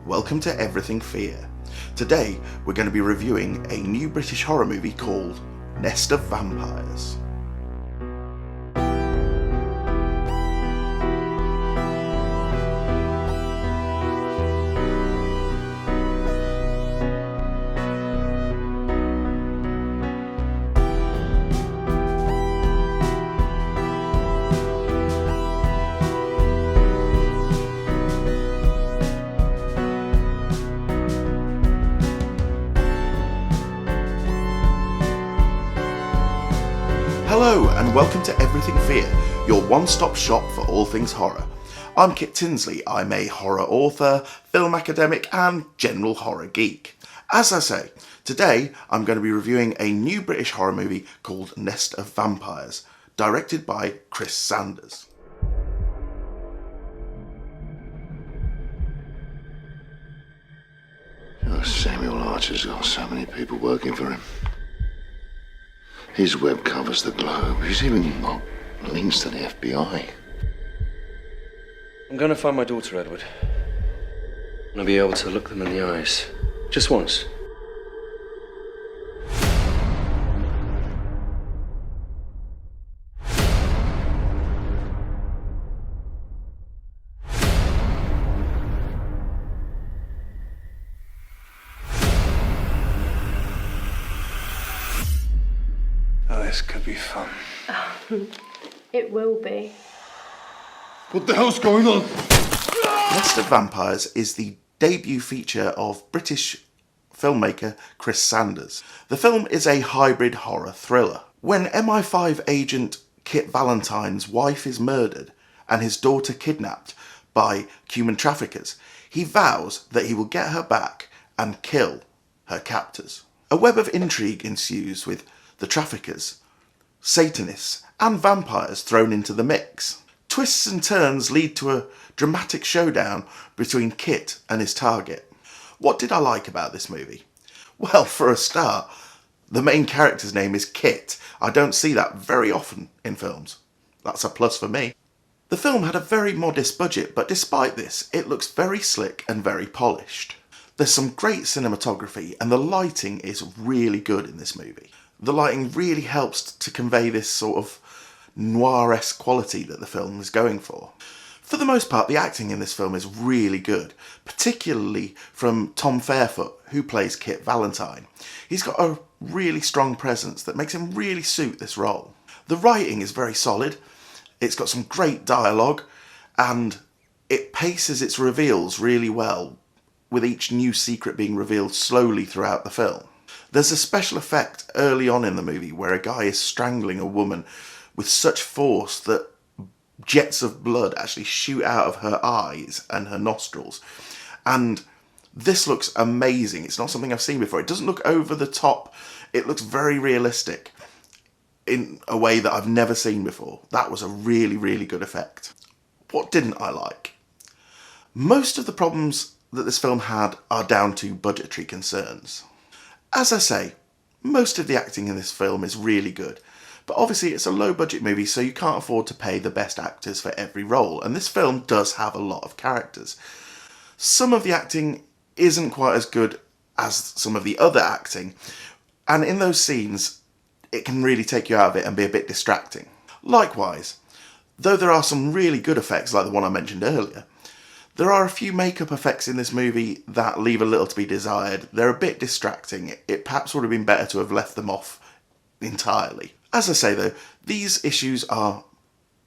welcome to Everything Fear. Today we're going to be reviewing a new British horror movie called Nest of Vampires. Hello and welcome to Everything Fear, your one-stop shop for all things horror. I'm Kit Tinsley. I'm a horror author, film academic and general horror geek. As I say, today I'm going to be reviewing a new British horror movie called Nest of Vampires, directed by Chris Sanders. Samuel Archer's got so many people working for him. His web covers the globe. He's even got links to the FBI. I'm gonna find my daughter, Edward. I'm gonna be able to look them in the eyes. Just once. Oh, this could be fun. It will be. What the hell's going on? Nest of Vampires is the debut feature of British filmmaker Chris Sanders. The film is a hybrid horror thriller. When MI5 agent Kit Valentine's wife is murdered and his daughter kidnapped by human traffickers, he vows that he will get her back and kill her captors. A web of intrigue ensues with the traffickers, Satanists and vampires thrown into the mix. Twists and turns lead to a dramatic showdown between Kit and his target. What did I like about this movie? Well, for a start, the main character's name is Kit. I don't see that very often in films. That's a plus for me. The film had a very modest budget, but despite this, it looks very slick and very polished. There's some great cinematography and the lighting is really good in this movie. The lighting really helps to convey this sort of noir-esque quality that the film is going for. For the most part, the acting in this film is really good, particularly from Tom Fairfoot, who plays Kit Valentine. He's got a really strong presence that makes him really suit this role. The writing is very solid, it's got some great dialogue, and it paces its reveals really well, with each new secret being revealed slowly throughout the film. There's a special effect early on in the movie where a guy is strangling a woman with such force that jets of blood actually shoot out of her eyes and her nostrils. And this looks amazing. It's not something I've seen before. It doesn't look over the top. It looks very realistic in a way that I've never seen before. That was a really, really good effect. What didn't I like? Most of the problems that this film had are down to budgetary concerns. As I say, most of the acting in this film is really good, but obviously it's a low budget movie so you can't afford to pay the best actors for every role, and this film does have a lot of characters. Some of the acting isn't quite as good as some of the other acting, and in those scenes it can really take you out of it and be a bit distracting. Likewise, though there are some really good effects like the one I mentioned earlier, there are a few makeup effects in this movie that leave a little to be desired. They're a bit distracting. It perhaps would have been better to have left them off entirely. As I say though, these issues are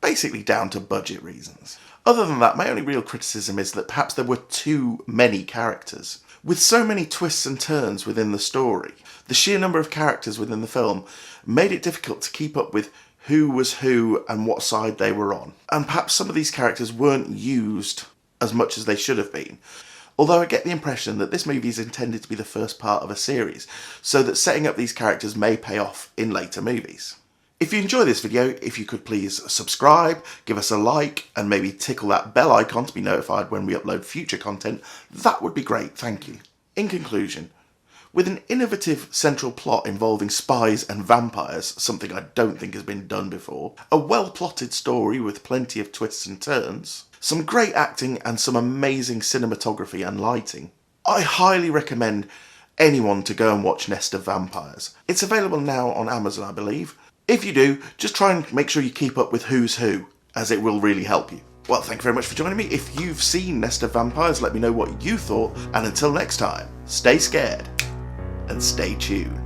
basically down to budget reasons. Other than that, my only real criticism is that perhaps there were too many characters. With so many twists and turns within the story, the sheer number of characters within the film made it difficult to keep up with who was who and what side they were on. And perhaps some of these characters weren't used as much as they should have been. Although I get the impression that this movie is intended to be the first part of a series, so that setting up these characters may pay off in later movies. If you enjoy this video, if you could please subscribe, give us a like, and maybe tickle that bell icon to be notified when we upload future content, that would be great, thank you. In conclusion, With an innovative central plot involving spies and vampires, something I don't think has been done before, a well-plotted story with plenty of twists and turns, some great acting and some amazing cinematography and lighting, I highly recommend anyone to go and watch Nest of Vampires. It's available now on Amazon, I believe. If you do, just try and make sure you keep up with who's who, as it will really help you. Well, thank you very much for joining me. If you've seen Nest of Vampires, let me know what you thought, and until next time, stay scared and stay tuned.